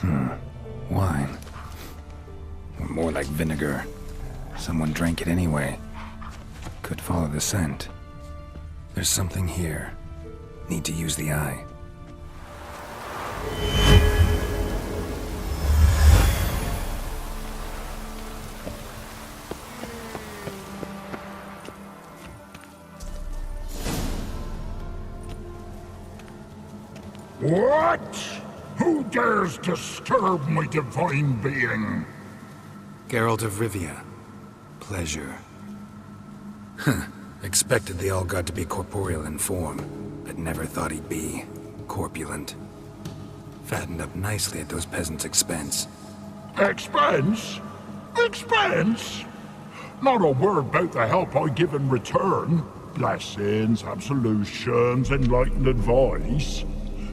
Wine. Or more like vinegar. Someone drank it anyway. Could follow the scent. There's something here. Need to use the eye. What? Who dares disturb my divine being? Geralt of Rivia. Pleasure. Expected the All-God to be corporeal in form, but never thought he'd be corpulent. Fattened up nicely at those peasants' expense. Expense? Expense? Not a word about the help I give in return. Blessings, absolutions, enlightened advice.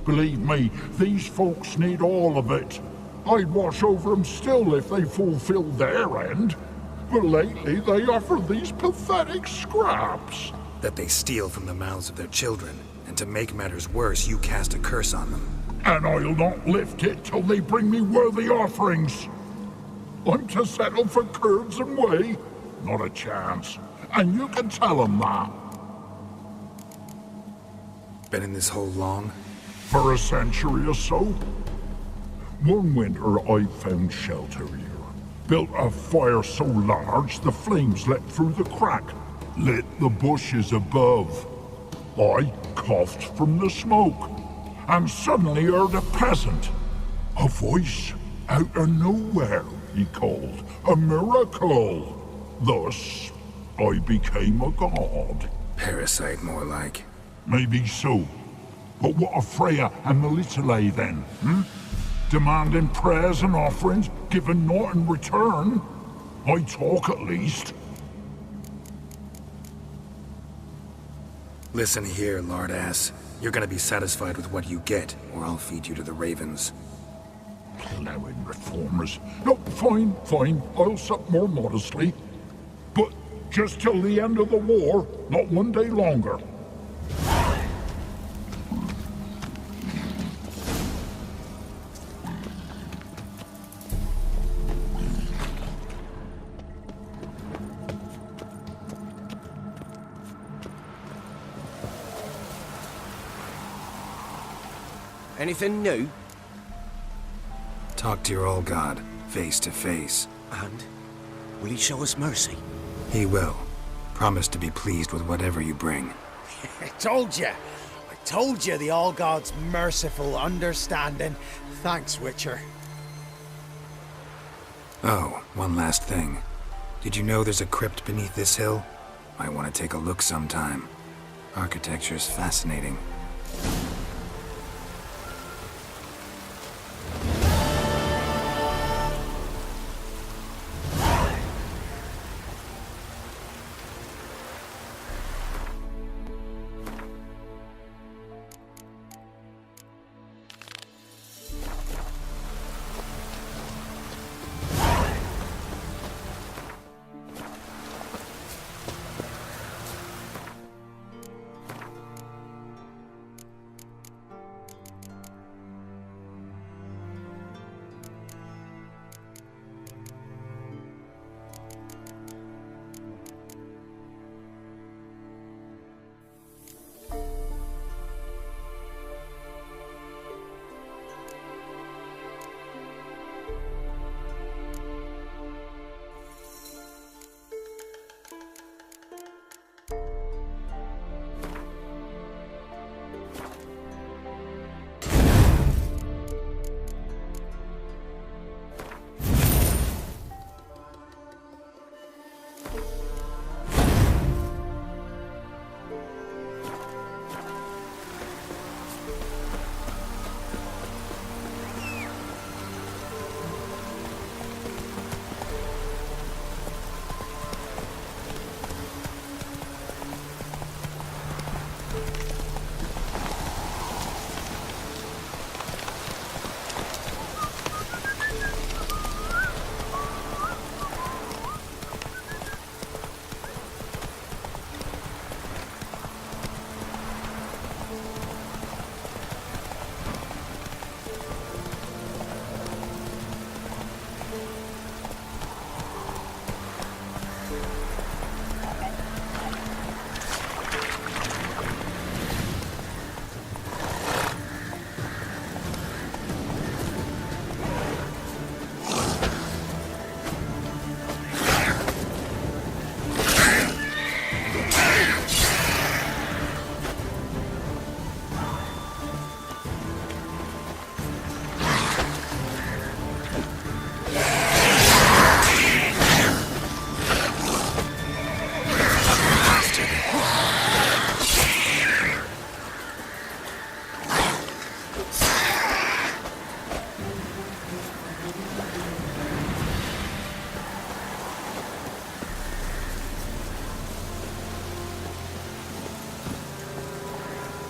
Believe me, these folks need all of it. I'd watch over them still if they fulfilled their end. But lately they offer these pathetic scraps. That they steal from the mouths of their children, and to make matters worse, you cast a curse on them. And I'll not lift it till they bring me worthy offerings. I'm to settle for curds and whey? Not a chance. And you can tell them that. Been in this hole long? For a century or so. One winter I found shelter here. Built a fire so large the flames leapt through the crack, lit the bushes above. I coughed from the smoke, and suddenly heard a peasant. A voice out of nowhere, he called. A miracle. Thus, I became a god. Parasite, more like. Maybe so. But what of Freya and Melitele then, Demanding prayers and offerings, giving naught in return? I talk at least. Listen here, lard ass. You're gonna be satisfied with what you get, or I'll feed you to the ravens. Plowing reformers. No, fine, fine. I'll sup more modestly. But just till the end of the war, not one day longer. Anything new? Talk to your All-God, face to face. And? Will he show us mercy? He will. Promise to be pleased with whatever you bring. I told you the All-God's merciful, understanding. Thanks, Witcher. Oh, one last thing. Did you know there's a crypt beneath this hill? Might want to take a look sometime. Architecture's fascinating.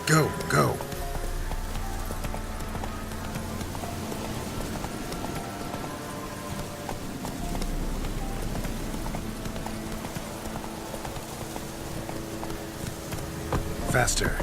Go, go. Faster.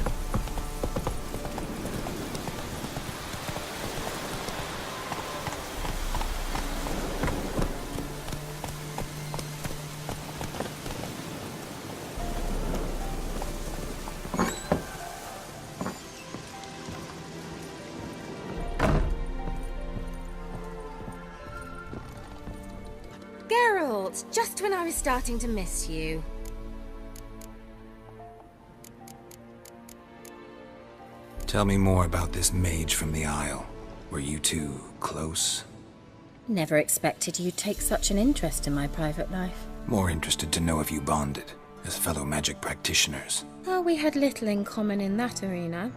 Geralt, just when I was starting to miss you. Tell me more about this mage from the Isle. Were you two close? Never expected you'd take such an interest in my private life. More interested to know if you bonded, as fellow magic practitioners. Oh, we had little in common in that arena.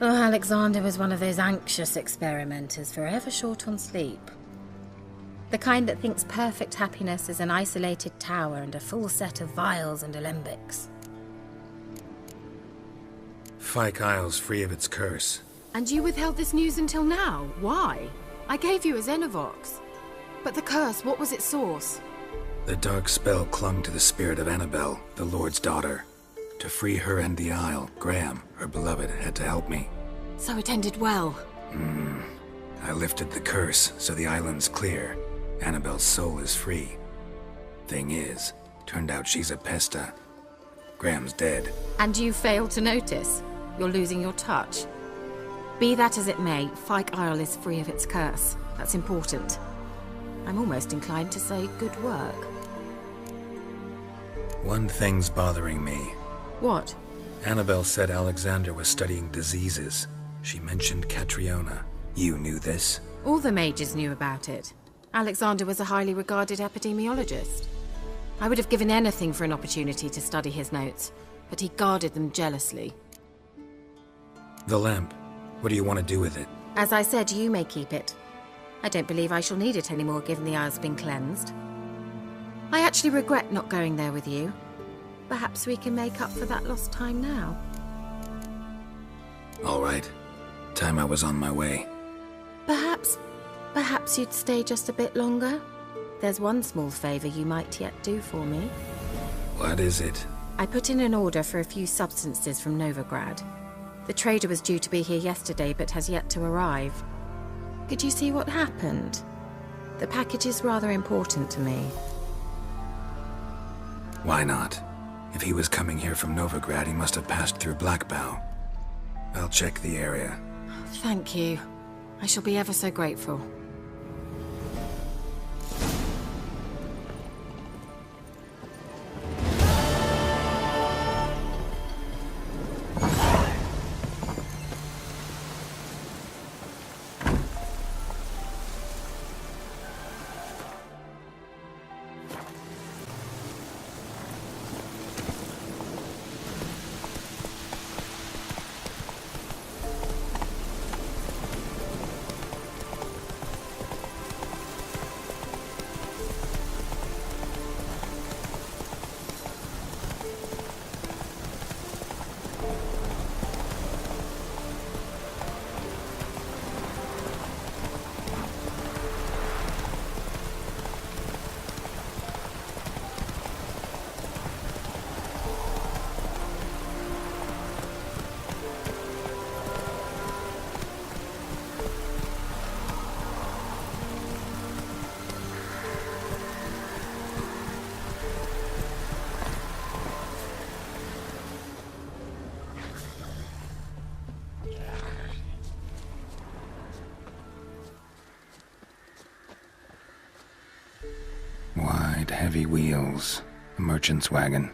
Oh, Alexander was one of those anxious experimenters, forever short on sleep. The kind that thinks perfect happiness is an isolated tower and a full set of vials and alembics. Fyke Isle's free of its curse. And you withheld this news until now? Why? I gave you a Xenovox. But the curse, what was its source? The dark spell clung to the spirit of Annabelle, the Lord's daughter. To free her and the Isle, Graham, her beloved, had to help me. So it ended well. I lifted the curse, so the island's clear. Annabelle's soul is free. Thing is, turned out she's a pesta. Graham's dead. And you failed to notice? You're losing your touch. Be that as it may, Fyke Isle is free of its curse. That's important. I'm almost inclined to say good work. One thing's bothering me. What? Annabelle said Alexander was studying diseases. She mentioned Catriona. You knew this? All the mages knew about it. Alexander was a highly regarded epidemiologist. I would have given anything for an opportunity to study his notes, but he guarded them jealously. The lamp. What do you want to do with it? As I said, you may keep it. I don't believe I shall need it anymore, given the Isle's been cleansed. I actually regret not going there with you. Perhaps we can make up for that lost time now. All right. Time I was on my way. Perhaps you'd stay just a bit longer? There's one small favor you might yet do for me. What is it? I put in an order for a few substances from Novigrad. The trader was due to be here yesterday, but has yet to arrive. Could you see what happened? The package is rather important to me. Why not? If he was coming here from Novigrad, he must have passed through Blackbow. I'll check the area. Thank you. I shall be ever so grateful. Wide, heavy wheels. A merchant's wagon.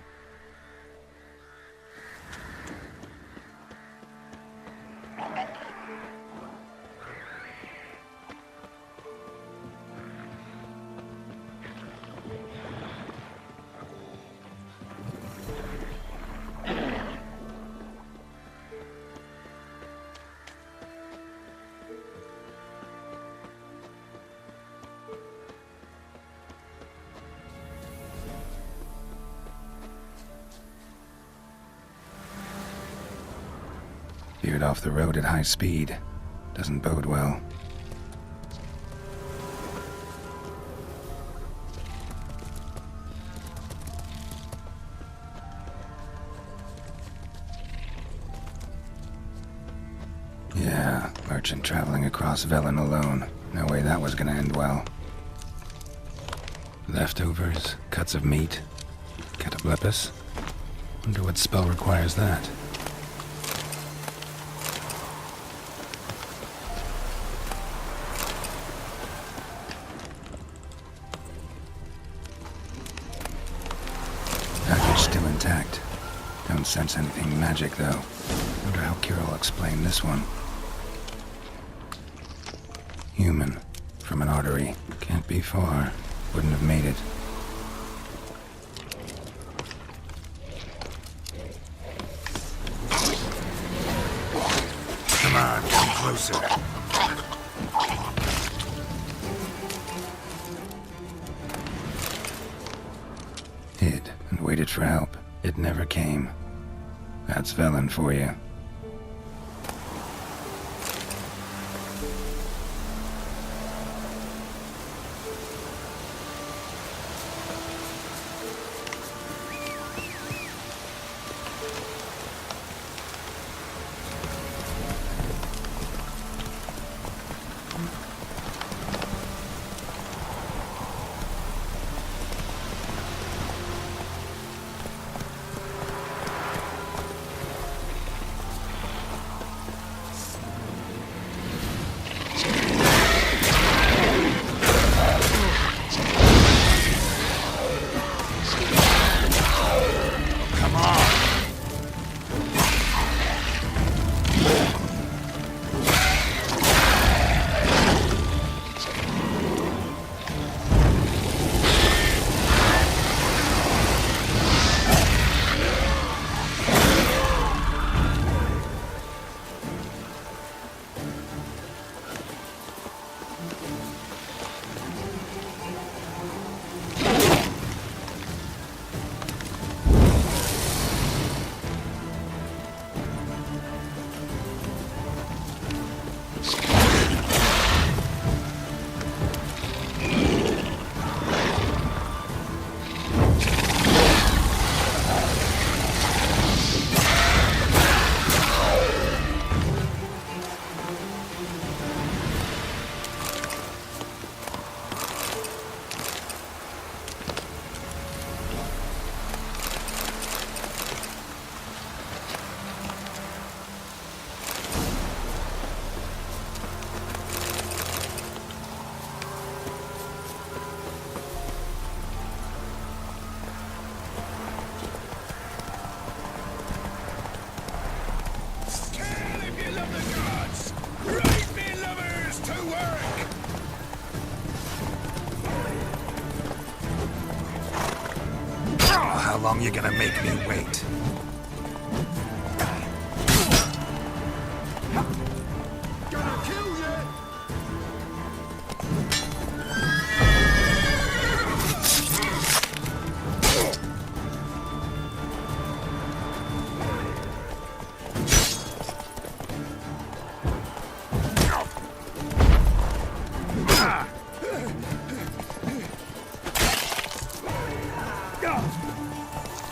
Veered off the road at high speed. Doesn't bode well. Yeah, merchant traveling across Velen alone. No way that was gonna end well. Leftovers, cuts of meat, cataplepis. Wonder what spell requires that. Package still intact. Don't sense anything magic though. Wonder how Kira will explain this one. Human. From an artery. Can't be far. Wouldn't have made it. Come on, come closer. Hid and waited for help. It never came. That's Velen for you. How long you gonna make me wait? Gonna kill you!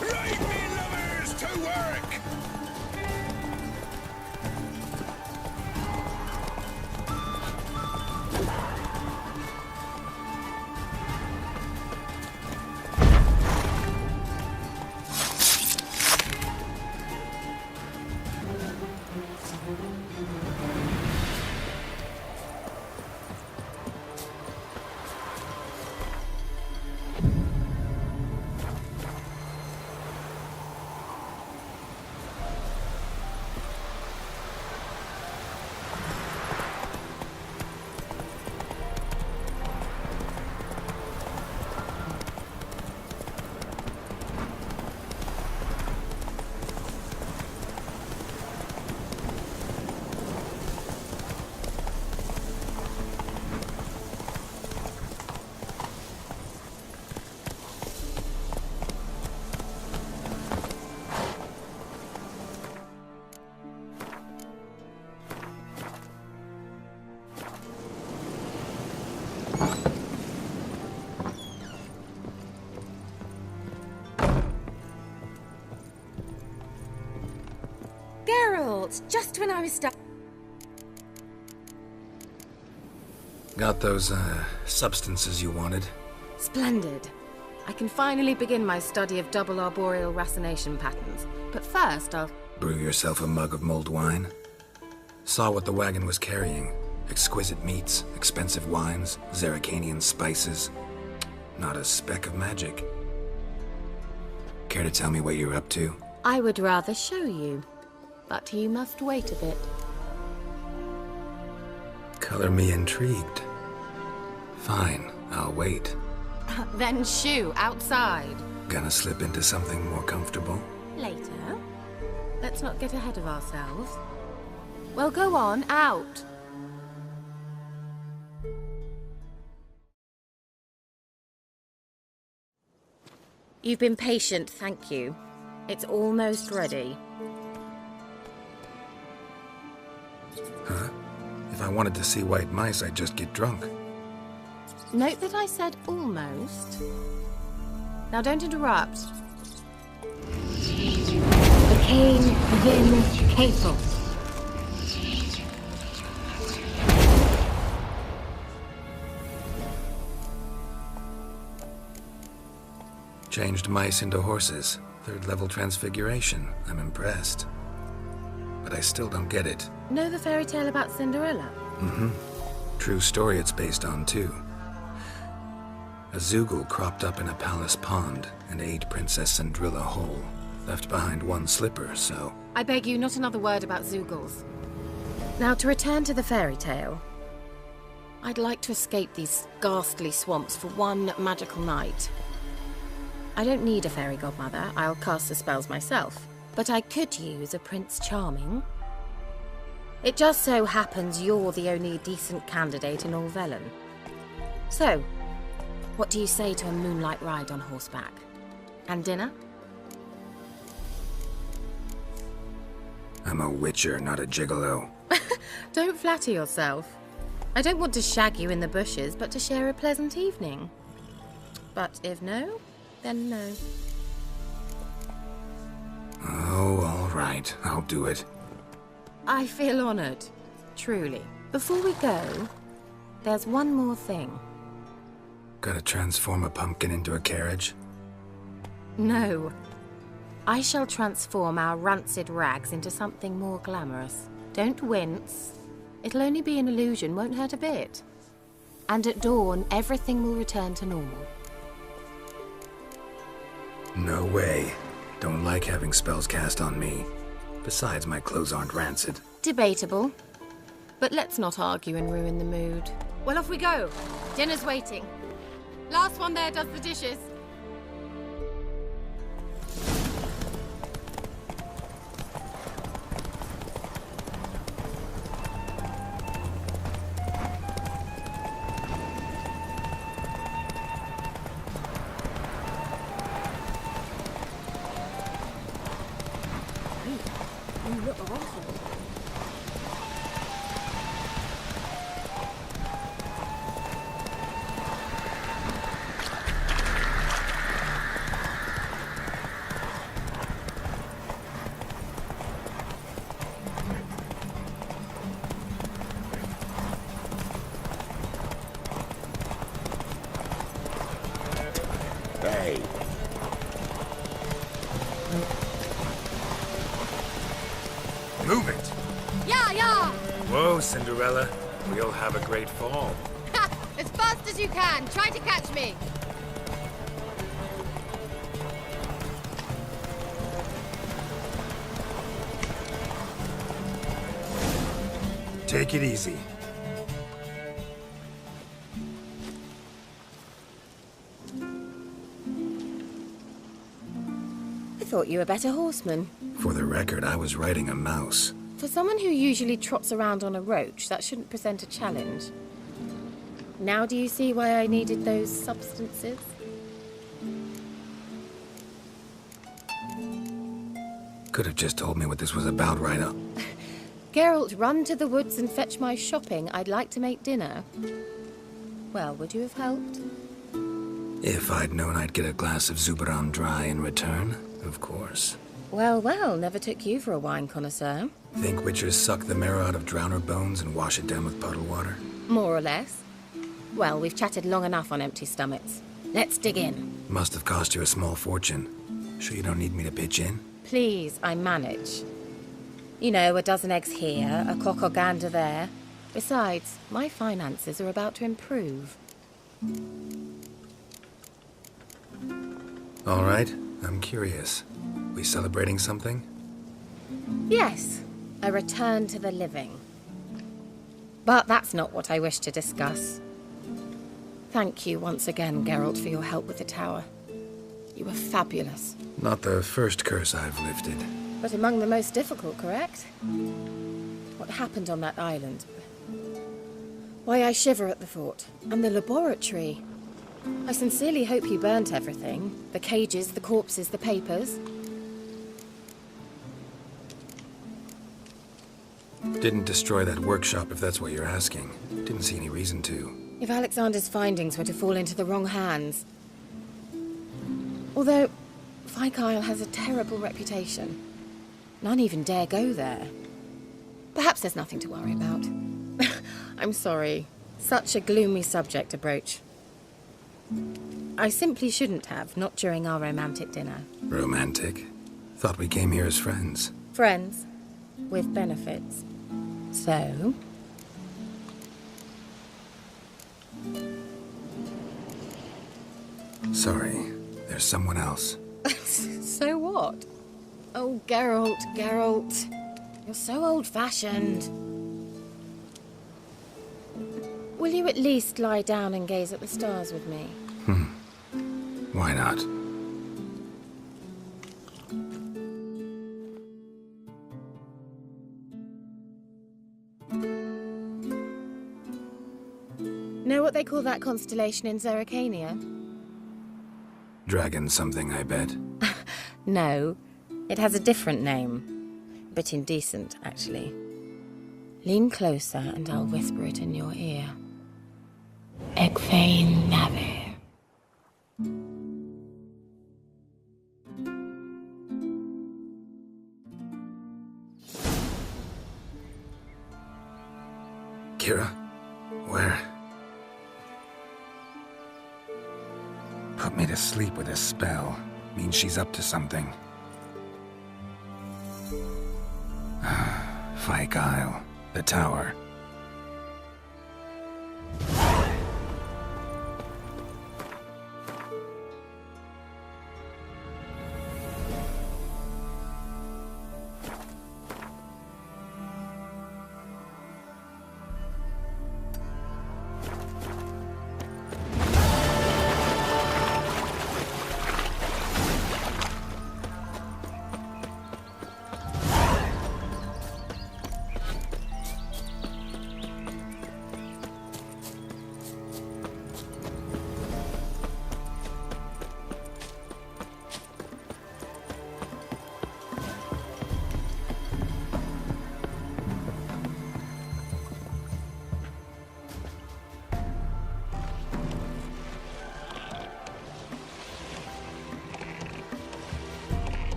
Right, me lovers! Geralt, just when I was stuck. Got those, substances you wanted? Splendid. I can finally begin my study of double arboreal racination patterns. But first, I'll... Brew yourself a mug of mulled wine? Saw what the wagon was carrying. Exquisite meats, expensive wines, Zerrikanian spices. Not a speck of magic. Care to tell me what you're up to? I would rather show you. But you must wait a bit. Color me intrigued. Fine, I'll wait. Then shoo, outside. Gonna slip into something more comfortable? Later. Let's not get ahead of ourselves. Well, go on, out. You've been patient, thank you. It's almost ready. Huh? If I wanted to see white mice, I'd just get drunk. Note that I said almost. Now don't interrupt. Arcane Vin Capel. Changed mice into horses. 3rd level transfiguration. I'm impressed. But I still don't get it. Know the fairy tale about Cinderella? Mm-hmm. True story it's based on, too. A Zoogle cropped up in a palace pond and ate Princess Cinderella whole. Left behind one slipper, so... I beg you, not another word about Zoogles. Now, to return to the fairy tale. I'd like to escape these ghastly swamps for one magical night. I don't need a fairy godmother, I'll cast the spells myself. But I could use a Prince Charming. It just so happens you're the only decent candidate in all Velen. So, what do you say to a moonlight ride on horseback? And dinner? I'm a witcher, not a gigolo. Don't flatter yourself. I don't want to shag you in the bushes, but to share a pleasant evening. But if no, then no. Oh, all right. I'll do it. I feel honored. Truly. Before we go, there's one more thing. Gotta transform a pumpkin into a carriage? No. I shall transform our rancid rags into something more glamorous. Don't wince. It'll only be an illusion, won't hurt a bit. And at dawn, everything will return to normal. No way. Don't like having spells cast on me. Besides, my clothes aren't rancid. Debatable. But let's not argue and ruin the mood. Well, off we go. Dinner's waiting. Last one there does the dishes. Hey. Move it! Yeah! Whoa, Cinderella. We'll have a great fall. Ha! As fast as you can. Try to catch me. Take it easy. I thought you were a better horseman. For the record, I was riding a mouse. For someone who usually trots around on a roach, that shouldn't present a challenge. Now do you see why I needed those substances? Could have just told me what this was about right up. Geralt, run to the woods and fetch my shopping. I'd like to make dinner. Well, would you have helped? If I'd known I'd get a glass of Zubaran dry in return, of course. Well, well, never took you for a wine connoisseur. Think witchers suck the marrow out of drowner bones and wash it down with puddle water? More or less. Well, we've chatted long enough on empty stomachs. Let's dig in. Must have cost you a small fortune. Sure you don't need me to pitch in? Please, I manage. You know, a dozen eggs here, a cock or gander there. Besides, my finances are about to improve. All right, I'm curious. We celebrating something? Yes, a return to the living. But that's not what I wish to discuss. Thank you once again, Geralt, for your help with the tower. You were fabulous. Not the first curse I've lifted. But among the most difficult, correct? What happened on that island? Why, I shiver at the thought. And the laboratory. I sincerely hope you burnt everything. The cages, the corpses, the papers. Didn't destroy that workshop if that's what you're asking. Didn't see any reason to. If Alexander's findings were to fall into the wrong hands. Although, Fyke Isle has a terrible reputation. None even dare go there. Perhaps there's nothing to worry about. I'm sorry. Such a gloomy subject to broach. I simply shouldn't have, not during our romantic dinner. Romantic? Thought we came here as friends. Friends. With benefits. So... Sorry, there's someone else. So what? Oh, Geralt, Geralt. You're so old-fashioned. Will you at least lie down and gaze at the stars with me? Why not? Know what they call that constellation in Zerrikania? Dragon something, I bet. No, it has a different name. A bit indecent, actually. Lean closer and I'll whisper it in your ear. Egfain Nave. Kira? Where? Put me to sleep with a spell. Means she's up to something. Fyke Isle. The tower.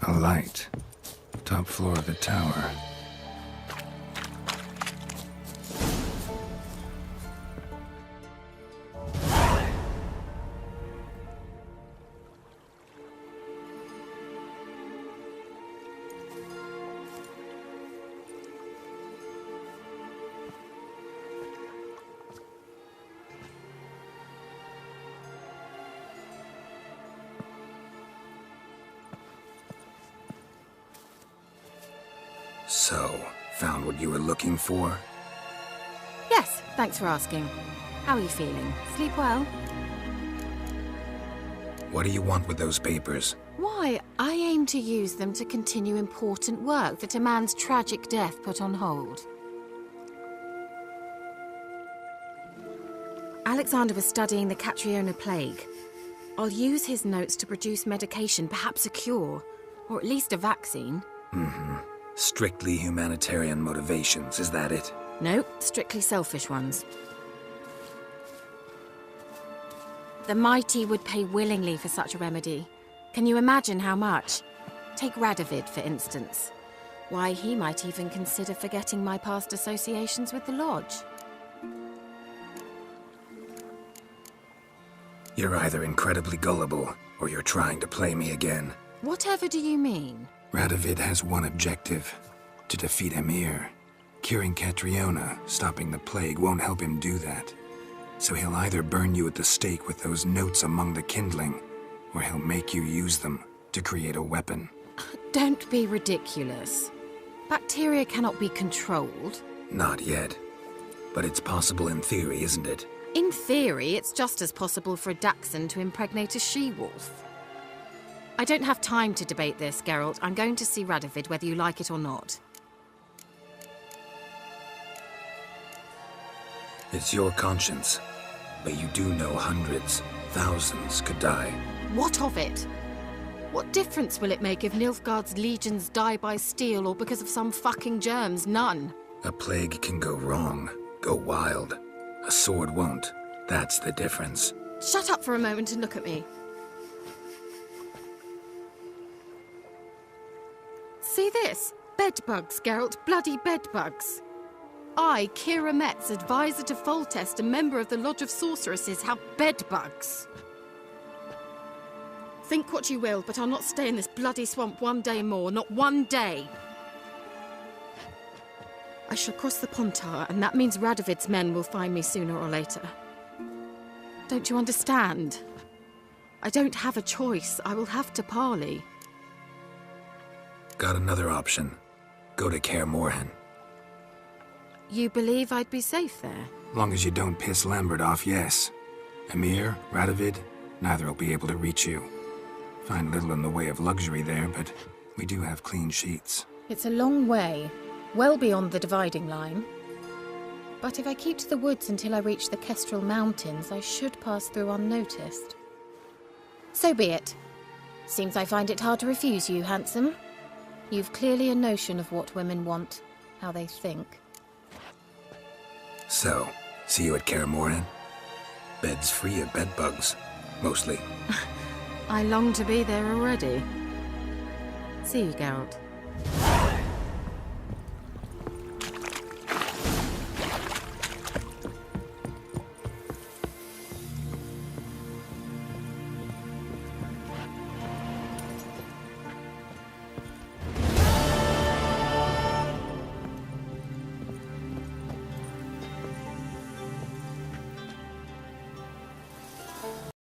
A light. Top floor of the tower. So, found what you were looking for? Yes, thanks for asking. How are you feeling? Sleep well? What do you want with those papers? Why, I aim to use them to continue important work that a man's tragic death put on hold. Alexander was studying the Catriona plague. I'll use his notes to produce medication, perhaps a cure, or at least a vaccine. Strictly humanitarian motivations, is that it? No, strictly selfish ones. The mighty would pay willingly for such a remedy. Can you imagine how much? Take Radovid, for instance. Why, he might even consider forgetting my past associations with the Lodge. You're either incredibly gullible, or you're trying to play me again. Whatever do you mean? Radovid has one objective: to defeat Emir. Curing Catriona, stopping the plague, won't help him do that. So he'll either burn you at the stake with those notes among the kindling, or he'll make you use them to create a weapon. Don't be ridiculous. Bacteria cannot be controlled. Not yet. But it's possible in theory, isn't it? In theory, it's just as possible for a dachshund to impregnate a she-wolf. I don't have time to debate this, Geralt. I'm going to see Radovid whether you like it or not. It's your conscience. But you do know hundreds, thousands could die. What of it? What difference will it make if Nilfgaard's legions die by steel or because of some fucking germs? None. A plague can go wrong, go wild. A sword won't. That's the difference. Shut up for a moment and look at me. See this? Bedbugs, Geralt. Bloody bedbugs. I, Kira Metz, advisor to Foltest, a member of the Lodge of Sorceresses, have bedbugs. Think what you will, but I'll not stay in this bloody swamp one day more. Not one day. I shall cross the Pontar, and that means Radovid's men will find me sooner or later. Don't you understand? I don't have a choice. I will have to parley. Got another option. Go to Kaer Morhen. You believe I'd be safe there? Long as you don't piss Lambert off, yes. Emir, Radovid, neither will be able to reach you. Find little in the way of luxury there, but we do have clean sheets. It's a long way, well beyond the dividing line. But if I keep to the woods until I reach the Kestrel Mountains, I should pass through unnoticed. So be it. Seems I find it hard to refuse you, handsome. You've clearly a notion of what women want, how they think. So, see you at Kaer Morhen? Beds free of bedbugs, mostly. I long to be there already. See you, Geralt.